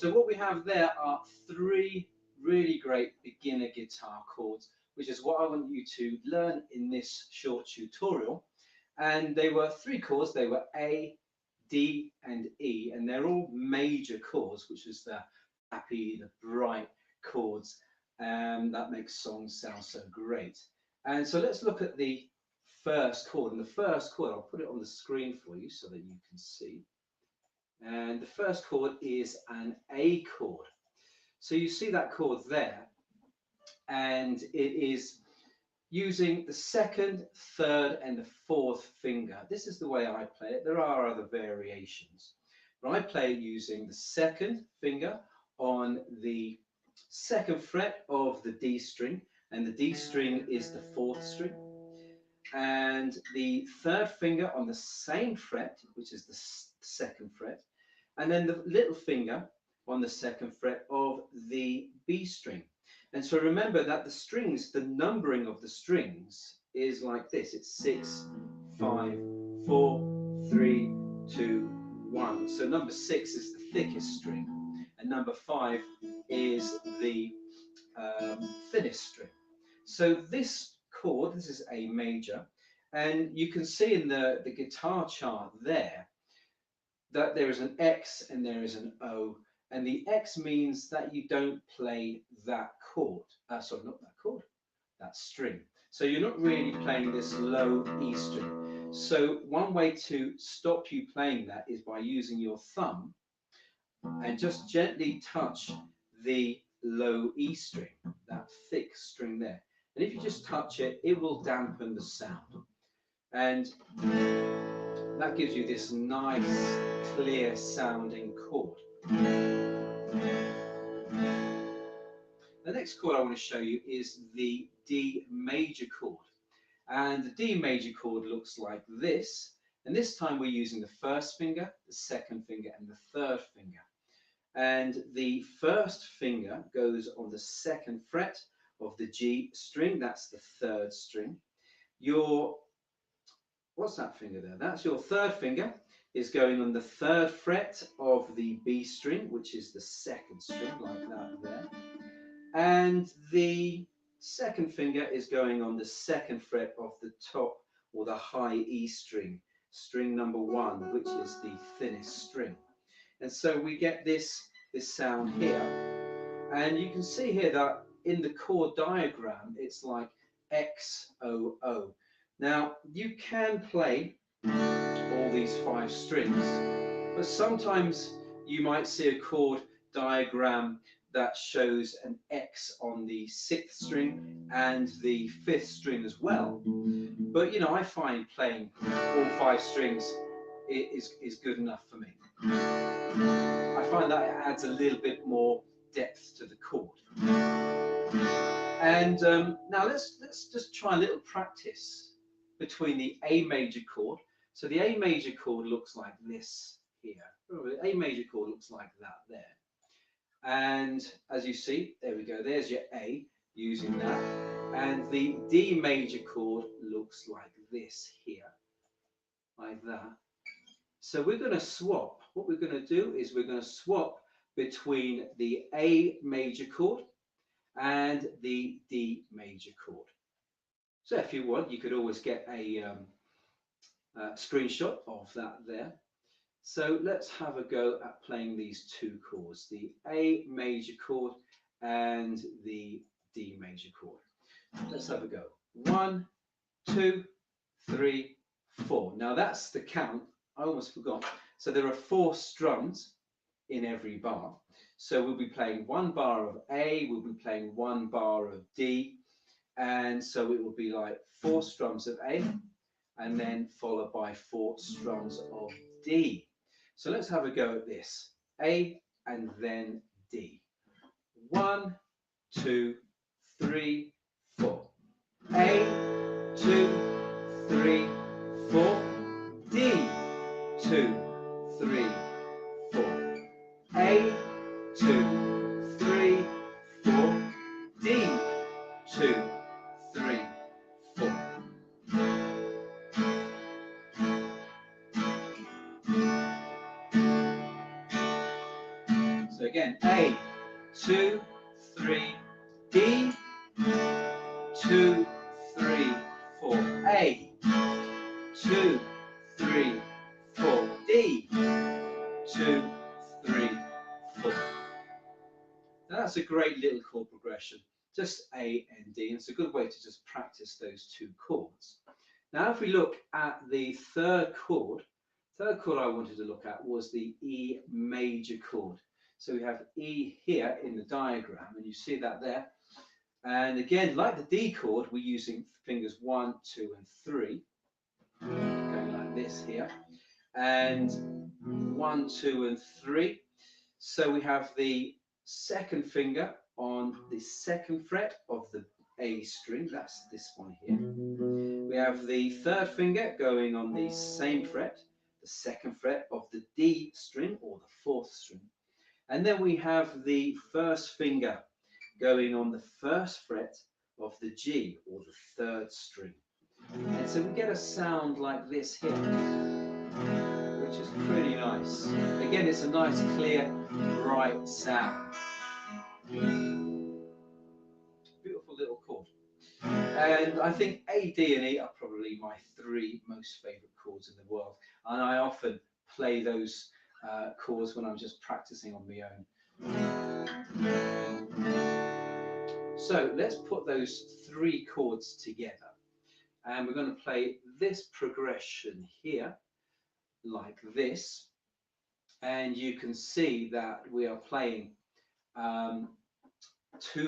So what we have there are three really great beginner guitar chords, which is what I want you to learn in this short tutorial. And they were three chords. They were A, D, and E, and they're all major chords, which is the happy, the bright chords, that makes songs sound so great. And so let's look at the first chord. And the first chord, I'll put it on the screen for you so that you can see. And the first chord is an A chord. So you see that chord there, and it is using the second, third, and the fourth finger. This is the way I play it. There are other variations, but I play it using the second finger on the second fret of the D string, and the D string is the fourth string, and the third finger on the same fret, which is the second fret, and then the little finger on the second fret of the B string. And so remember that the strings, the numbering of the strings is like this. It's 6, 5, 4, 3, 2, 1. So number 6 is the thickest string, and number 5 is the thinnest string. So this chord, this is A major, and you can see in the guitar chart there that there is an X and there is an O, and the X means that you don't play that chord. Sorry, not that chord, that string. So you're not really playing this low E string. So one way to stop you playing that is by using your thumb and just gently touch the low E string, that thick string there. And if you just touch it, it will dampen the sound. And that gives you this nice, clear sounding chord. The next chord I want to show you is the D major chord. And the D major chord looks like this. And this time we're using the first finger, the second finger, and the third finger. And the first finger goes on the second fret of the G string. That's the third string. What's that finger there? That's your third finger is going on the third fret of the B string, which is the second string, like that there. And the second finger is going on the second fret of the top or the high E string, string number 1, which is the thinnest string. And so we get this sound here. And you can see here that in the chord diagram, it's like X, O, O. Now, you can play all these 5 strings, but sometimes you might see a chord diagram that shows an X on the 6th string and the 5th string as well. But you know, I find playing all 5 strings is good enough for me. I find that it adds a little bit more depth to the chord. And now let's just try a little practice between the A major chord. So the A major chord looks like this here. The A major chord looks like that there. And as you see, there we go, there's your A, using that. And the D major chord looks like this here, like that. So we're going to swap. What we're going to do is we're going to swap between the A major chord and the D major chord. So if you want, you could always get a screenshot of that there. So let's have a go at playing these two chords, the A major chord and the D major chord. Let's have a go. 1, 2, 3, 4. Now that's the count. I almost forgot. So there are 4 strums in every bar. So we'll be playing 1 bar of A, we'll be playing 1 bar of D, and so it will be like 4 strums of A, and then followed by 4 strums of D. So let's have a go at this. A and then D. 1, 2, 3, 4. A, 2, 3, 4. D, 2, 3, 4. A, 2, 3, 4. D, 2, 3, 4. So So again, A, 2, 3, D, 2, 3, 4, A, 2, 3, 4, D, 2, 3, 4. Now that's a great little chord progression, just A and D, and it's a good way to just practice those two chords. Now if we look at the third chord I wanted to look at was the E major chord. So we have E here in the diagram, and you see that there. And again, like the D chord, we're using fingers 1, 2, and 3, going like this here, and 1, 2, and 3. So we have the second finger on the second fret of the A string, that's this one here. We have the third finger going on the same fret, the second fret of the D string or the fourth string. And then we have the first finger going on the first fret of the G or the third string. And so we get a sound like this here, which is pretty nice. Again, it's a nice, clear, bright sound. Beautiful little chord. And I think A, D, and E are probably my three most favourite chords in the world. And I often play those chords when I'm just practicing on my own. So let's put those three chords together. And we're going to play this progression here, like this. And you can see that we are playing 2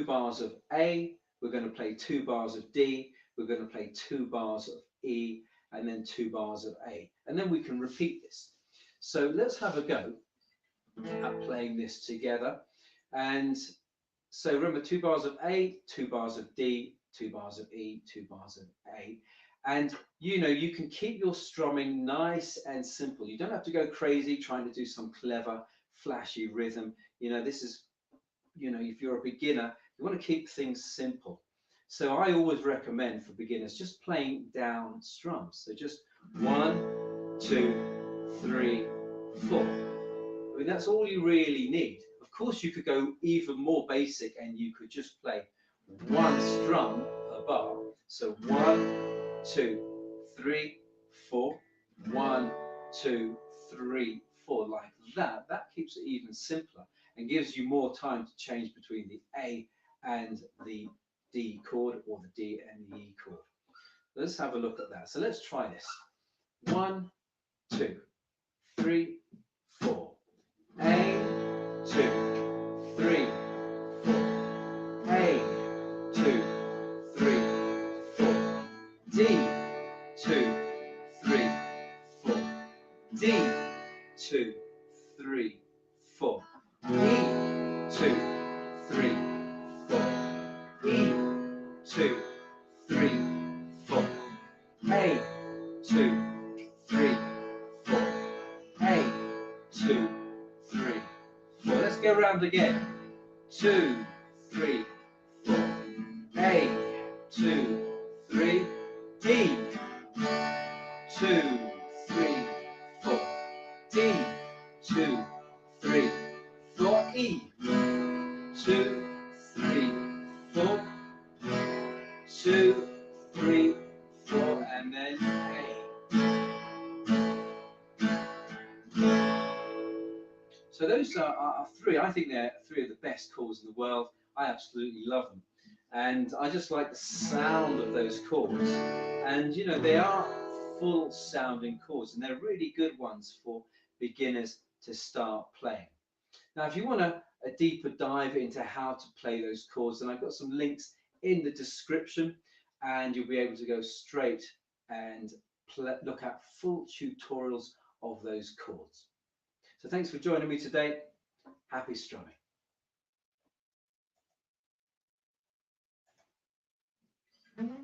bars of A, we're going to play 2 bars of D, we're going to play 2 bars of E, and then 2 bars of A. And then we can repeat this. So let's have a go at playing this together. And so remember, 2 bars of A, 2 bars of D, 2 bars of E, 2 bars of A. And you know, you can keep your strumming nice and simple. You don't have to go crazy trying to do some clever, flashy rhythm. You know, this is, you know, if you're a beginner, you want to keep things simple. So I always recommend for beginners just playing down strums. So just 1, 2, 3, 4. I mean, that's all you really need. Of course, you could go even more basic and you could just play 1 strum per bar. So 1, 2, 3, 4. 1, 2, 3, 4, like that. That keeps it even simpler and gives you more time to change between the A and the D chord, or the D and the E chord. Let's have a look at that. So let's try this. 1, 2, 3, 4. A, 2, 3, 4. A, 2, 3, 4. D, 2, 3, 4. D, 2, 3, 4. E, 2, 3, 4. E, 2, 3, 4. A, 2, 3, 4. A, 2, 3, 4. Let's go round again. 2, 3, 4. A, 2, 3. D, 2, 3, 4. D, 2, 3, 4. E, 2, 3, 4. 2, 3, 4, and then A. So those are three. I think they're three of the best chords in the world. I absolutely love them. And I just like the sound of those chords. And you know, they are full sounding chords, and they're really good ones for beginners to start playing. Now, if you want a deeper dive into how to play those chords, then I've got some links in the description, and you'll be able to go straight and look at full tutorials of those chords. So thanks for joining me today. Happy strumming.